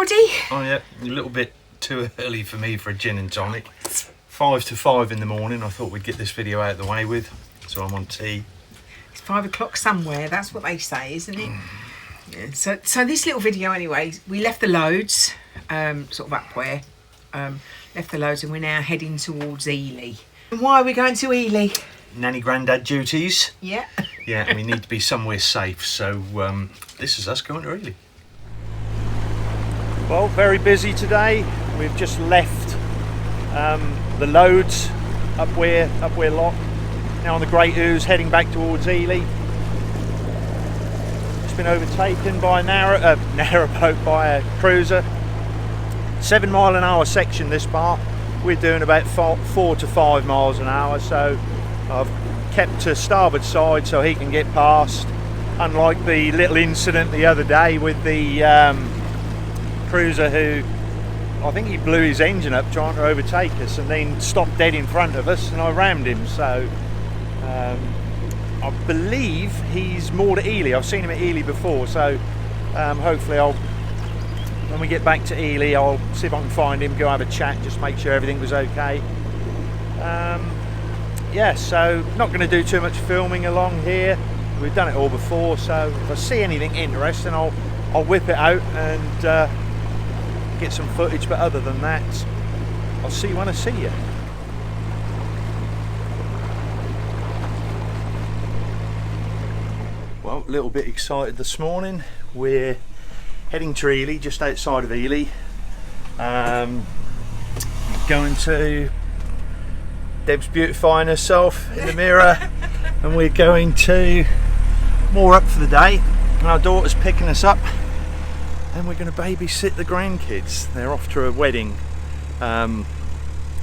everybody. Oh yeah, a little bit too early for me for a gin and tonic. 5 to 5 in the morning. I thought we'd get this video out of the way with, so I'm on tea. It's 5 o'clock somewhere, that's what they say, isn't it? Yeah. So this little video anyway, we left the loads, sort of up where, left the loads, and we're now heading towards Ely. And why are we going to Ely? Nanny granddad duties. Yeah. Yeah, and we need to be somewhere safe, so this is us going to Ely. Well, very busy today. We've just left the loads up where Lock. Now on the Great Ouse, heading back towards Ely. It's been overtaken by a narrowboat by a cruiser. 7 mile an hour section this part. We're doing about 4 to 5 miles an hour, so I've kept to starboard side so he can get past. Unlike the little incident the other day with the cruiser who, I think he blew his engine up trying to overtake us and then stopped dead in front of us, and I rammed him. So I believe he's moored at Ely. I've seen him at Ely before, so hopefully when we get back to Ely, I'll see if I can find him, go have a chat, just make sure everything was okay. Yeah, so not going to do too much filming along here. We've done it all before, so if I see anything interesting, I'll whip it out and get some footage. But other than that, I'll see you when I see you. Well, a little bit excited this morning. We're heading to Ely, just outside of Ely. Going to Deb's beautifying herself in the mirror, and we're going to moor up for the day. And our daughter's picking us up, and we're going to babysit the grandkids. They're off to a wedding.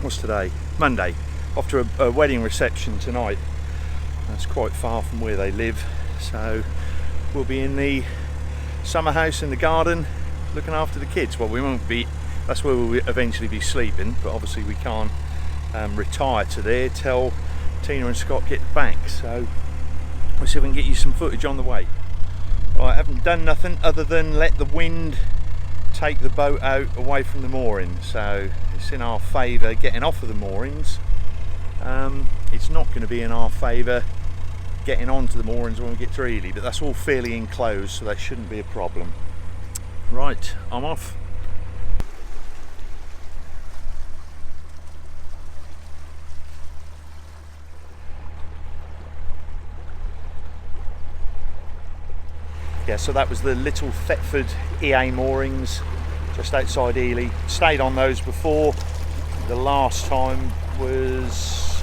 What's today? Monday. Off to a wedding reception tonight. That's quite far from where they live, so we'll be in the summer house in the garden looking after the kids. Well, we won't be. That's where we'll eventually be sleeping, but obviously we can't retire to there till Tina and Scott get back. So we'll see if we can get you some footage on the way. Right, I haven't done nothing other than let the wind take the boat out away from the moorings, so it's in our favour getting off of the moorings. It's not going to be in our favour getting onto the moorings when we get to Ely, but that's all fairly enclosed, so that shouldn't be a problem. Right, I'm off. Yeah, so that was the Little Thetford EA moorings just outside Ely. Stayed on those before. The last time was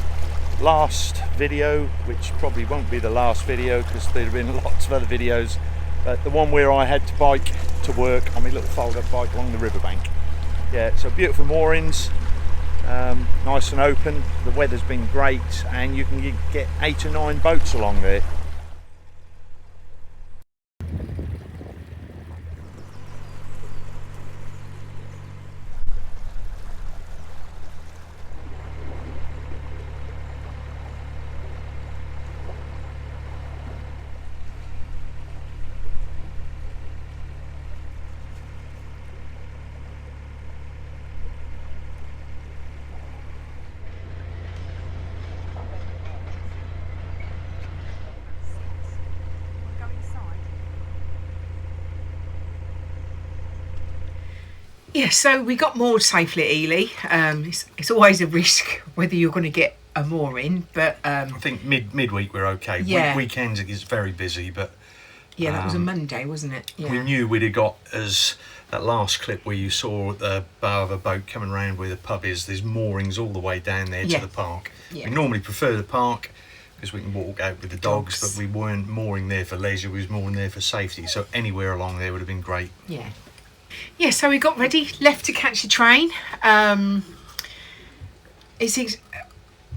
last video, which probably won't be the last video because there have been lots of other videos, but the one where I had to bike to work on my little fold-up bike along the riverbank. Yeah, so beautiful moorings, nice and open. The weather's been great, and you can get 8 or 9 boats along there. Yeah, so we got moored safely at Ely. It's always a risk whether you're going to get a mooring, but I think midweek we're okay. Yeah. Weekends it gets very busy, but yeah, that was a Monday, wasn't it? Yeah. we knew we'd have got, as that last clip where you saw the bow of a boat coming around where the pub is, there's moorings all the way down there Yeah. to the park. Yeah. We normally prefer the park because we can walk out with the dogs, but we weren't mooring there for leisure, we was mooring there for safety, so anywhere along there would have been great. Yeah. Yeah, so we got ready, left to catch the train.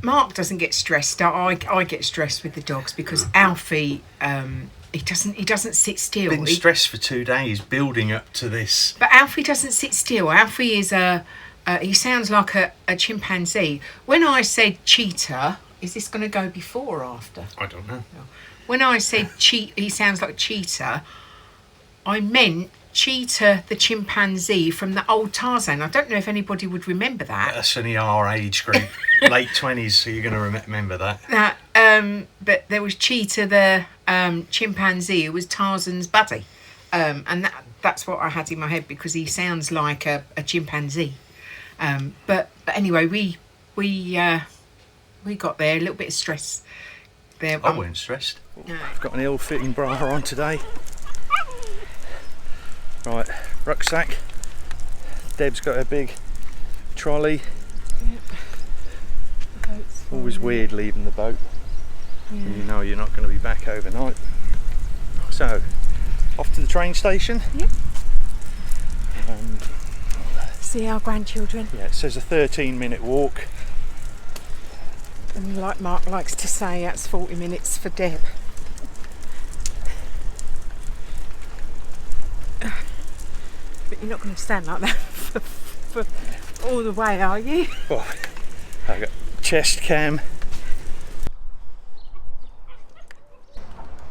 Mark doesn't get stressed. I get stressed with the dogs because Alfie, he doesn't sit still. Been stressed for 2 days building up to this. But Alfie doesn't sit still. Alfie is he sounds like a chimpanzee. When I said cheetah, is this going to go before or after? I don't know. When I said he sounds like cheetah, I meant Cheetah the chimpanzee from the old Tarzan. I don't know if anybody would remember that. That's only our age group, late 20s, so you're going to remember that. But there was Cheetah the chimpanzee who was Tarzan's buddy. And that's what I had in my head because he sounds like a chimpanzee. But anyway, we got there, a little bit of stress there. I weren't stressed. No. I've got an ill-fitting bra on today. Right, rucksack. Deb's got a big trolley. Yep. Always weird leaving the boat. Yeah. And you know you're not going to be back overnight. So, off to the train station. Yep. See our grandchildren. Yeah, it says a 13-minute walk. And like Mark likes to say, that's 40 minutes for Deb. But you're not going to stand like that for all the way, are you? Oh, I've got chest cam.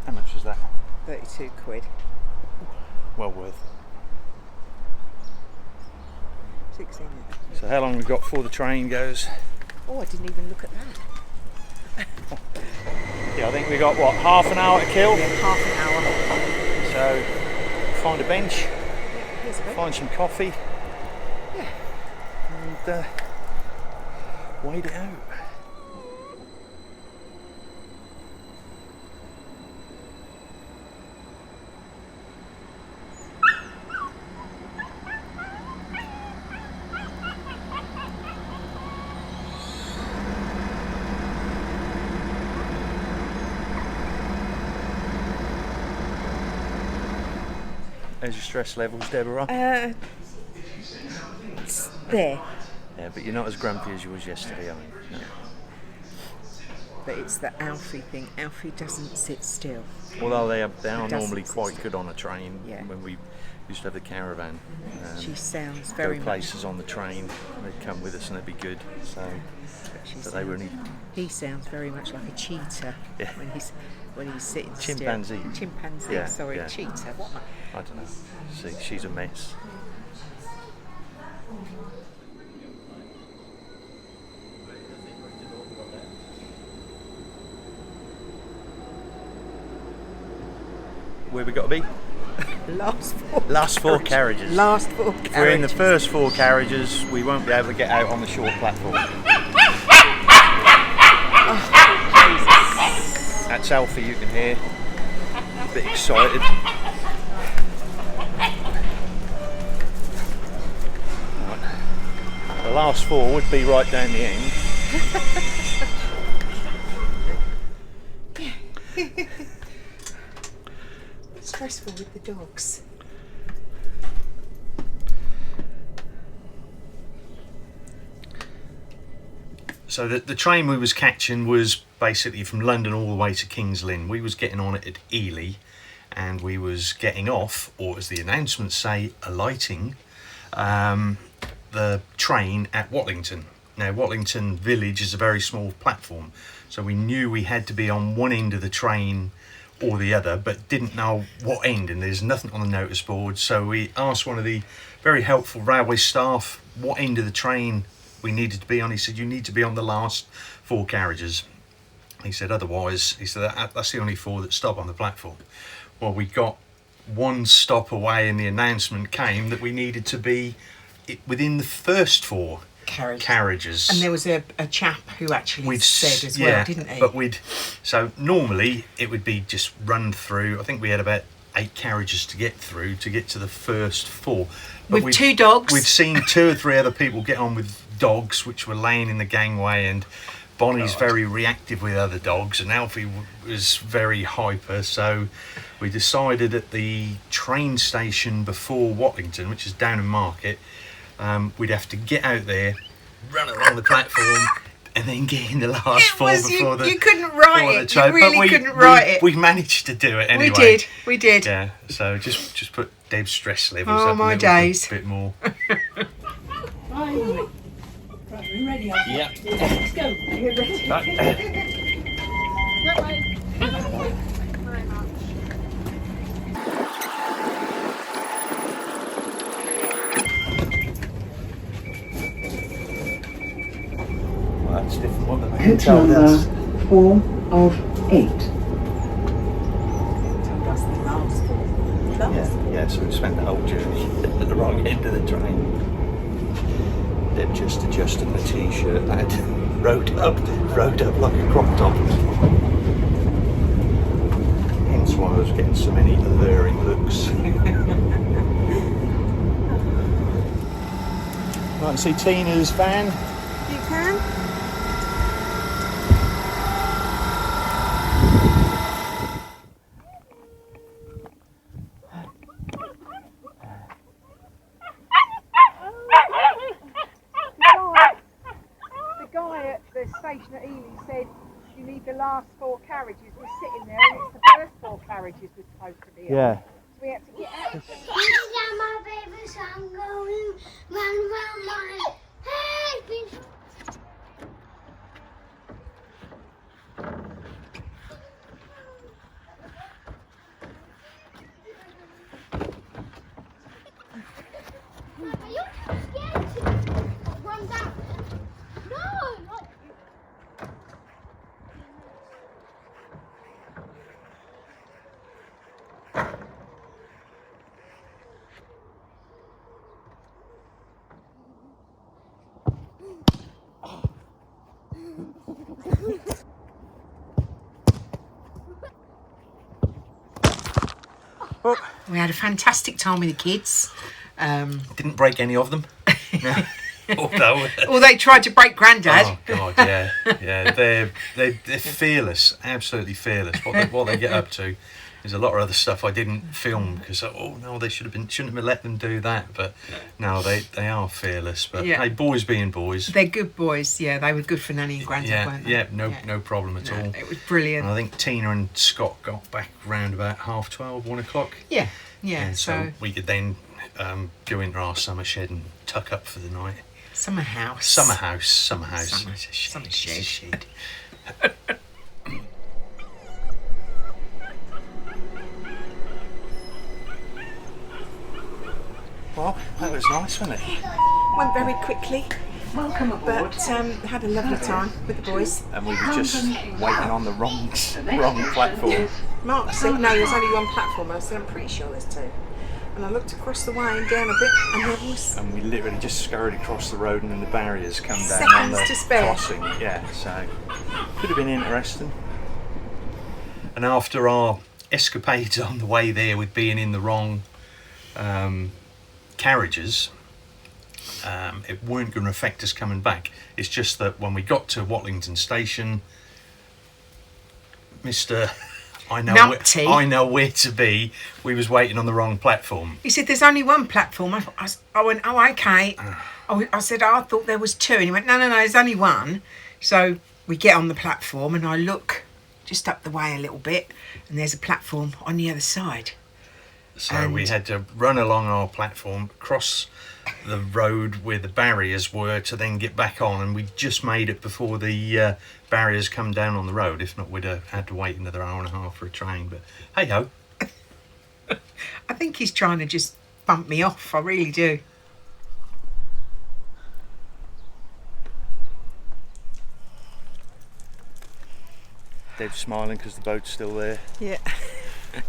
How much was that? 32 quid. Well worth. 16. So how long we got before the train goes? Oh, I didn't even look at that. Yeah, I think we got what, half an hour to kill? Yeah, half an hour. So find a bench, Yeah, here's a bit. find some coffee, Yeah. and wait it out. How's your stress levels, Deborah? It's there. Yeah, but you're not as grumpy as you was yesterday, are you? No. But it's the Alfie thing. Alfie doesn't sit still. Although they are Doesn't normally sit quite still. good on a train. Yeah. When we used to have the caravan. She sounds Go very much. places on the train, they'd come with us and they'd be good. So, but they were only He sounds very much like a cheetah Yeah. when he's sitting Chimpanzee. still. Chimpanzee. Yeah, Sorry, yeah. cheetah. What? I don't know. See, she's a mess. Where we got to be? Last four carriages. Last four carriages. If we're in the first 4 carriages, we won't be able to get out on the short platform. That's Alfie, you can hear. A bit excited. Right. The last 4 would be right down the end. Stressful with the dogs. So the train we was catching was basically from London all the way to King's Lynn. We was getting on it at Ely, and we was getting off, or as the announcements say, alighting, the train at Watlington. Now Watlington Village is a very small platform, so we knew we had to be on one end of the train or the other, but didn't know what end, and there's nothing on the notice board. So we asked one of the very helpful railway staff what end of the train we needed to be on. He said, you need to be on the last 4 carriages. He said, otherwise, he said, that's the only 4 that stop on the platform. Well, we got one stop away, and the announcement came that we needed to be within the first 4 carriages. And there was a chap who actually said as well, didn't he? But so normally it would be just run through. I think we had about 8 carriages to get through to get to the first 4. But with 2 dogs. We'd seen 2 or 3 other people get on with dogs which were laying in the gangway, and Bonnie's very reactive with other dogs, and Alfie was very hyper. So we decided at the train station before Watlington, which is down in Market, we'd have to get out there, run along the platform, and then get in the last 4 before the. You couldn't write it. You really couldn't write it. We managed to do it anyway. We did. Yeah. So just put Deb's stress levels up my a days. bit more. Right, we're ready. Yeah. Let's go. We're ready. It's a different one than I can Coach tell number that's 4 of 8. That's the last one. yeah, so we spent the whole journey at the wrong end of the train. They're just adjusting the t-shirt that rode up like a crop top. Hence why I was getting so many alluring looks. Right, see Tina's van. You can. The guy at the station at Ely said you need the last 4 carriages. We're sitting there and it's the first 4 carriages we're supposed to be on. Yeah. So we had to get out. My baby song going round my head. Are you too scared to run down? No, not you. We had a fantastic time with the kids. Didn't break any of them. No. Well, they tried to break Grandad. Oh God, yeah. They're fearless, absolutely fearless. What they get up to. There's a lot of other stuff I didn't film because they shouldn't have let them do that. But no, they are fearless. But Yeah. hey, boys being boys. They're good boys. Yeah, they were good for Nanny and Grandad, weren't they? No problem at all. It was brilliant. And I think Tina and Scott got back round about 12:30, 1 o'clock. Yeah. And so we could then go into our summer shed and tuck up for the night. Summer house. Summer house. Summer It's a shed. Well, that was nice, wasn't it? Went very quickly. Welcome aboard. But had a lovely time with the boys. And we were just waiting on the wrong platform. Mark said, no, there's only one platform. I said, I'm pretty sure there's 2. And I looked across the way and down a bit, and there was... And we literally just scurried across the road and then the barriers come down on the Seconds to spare. crossing. Yeah, so could have been interesting. And after our escapades on the way there with being in the wrong carriages, it weren't going to affect us coming back. It's just that when we got to Watlington Station, Mr. I know where to be. We was waiting on the wrong platform. He said, there's only one platform. I went, oh, okay. I said, I thought there was 2. And he went, no, there's only one. So we get on the platform and I look just up the way a little bit and there's a platform on the other side. So we had to run along our platform, cross the road where the barriers were to then get back on, and we just made it before the barriers come down on the road. If not, we'd have had to wait another hour and a half for a train. But hey ho. I think he's trying to just bump me off. I really do. Dave's smiling because the boat's still there. Yeah.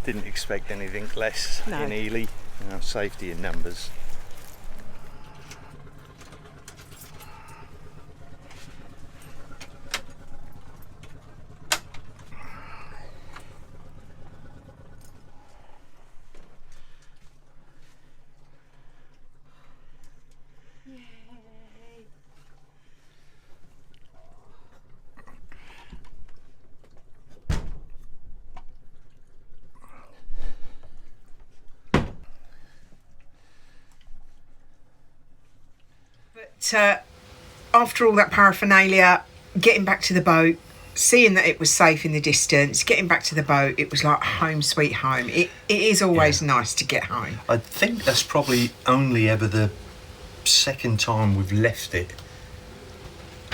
Didn't expect anything less No. in Ely. Safety in numbers. But after all that paraphernalia, getting back to the boat, seeing that it was safe in the distance, getting back to the boat, it was like home sweet home. It is always nice to get home. I think that's probably only ever the second time we've left it,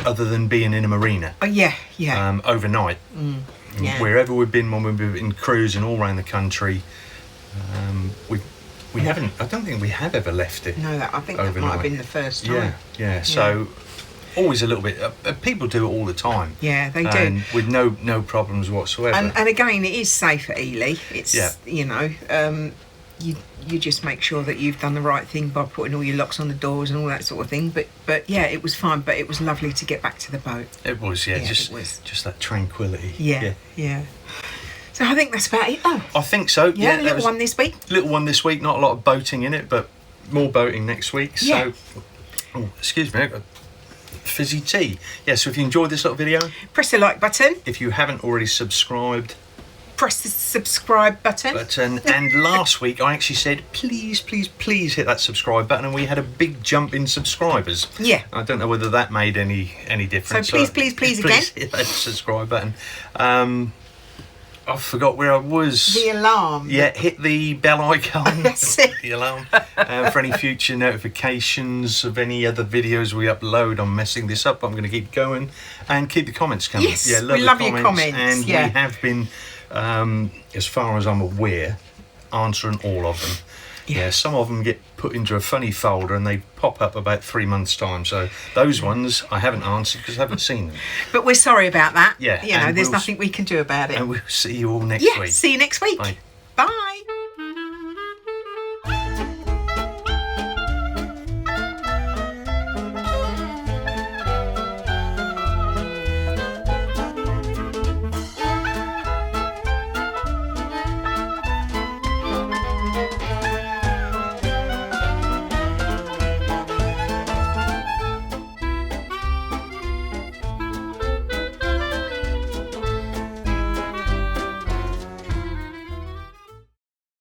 other than being in a marina. Oh yeah. Overnight. Yeah. Wherever we've been when we've been cruising all around the country, we haven't. I don't think we have ever left it. No, I think overnight. that might have been the first time. Yeah. So always a little bit. People do it all the time. Yeah, they do. And with no problems whatsoever. And again, it is safe at Ely. It's, Yeah. you know, you just make sure that you've done the right thing by putting all your locks on the doors and all that sort of thing. But yeah, it was fine. But it was lovely to get back to the boat. It was, yeah, Yeah, just it was. just that tranquility. Yeah. So I think that's about it, though. I think so. Yeah, that little was one this week. little one this week. Not a lot of boating in it, but more boating next week. Yeah. So, oh, excuse me, I've got fizzy tea. Yeah. So if you enjoyed this little video, Press the like button. if you haven't already subscribed, Press the subscribe button. and last week I actually said please hit that subscribe button, and we had a big jump in subscribers. Yeah. I don't know whether that made any difference. So please again. Hit that subscribe button. I forgot where I was. The alarm. Yeah, hit the bell icon. That's it. The alarm for any future notifications of any other videos we upload. I'm messing this up. I'm going to keep going and keep the comments coming. Yes, yeah, we the love your comments, and yeah. we have been, as far as I'm aware, answering all of them. Yeah, some of them get put into a funny folder and they pop up about 3 months' time. So those ones I haven't answered because I haven't seen them. But we're sorry about that. Yeah, You know, and there's we'll nothing we can do about it. And we'll see you all next Yeah, week. see you next week. Bye. Bye.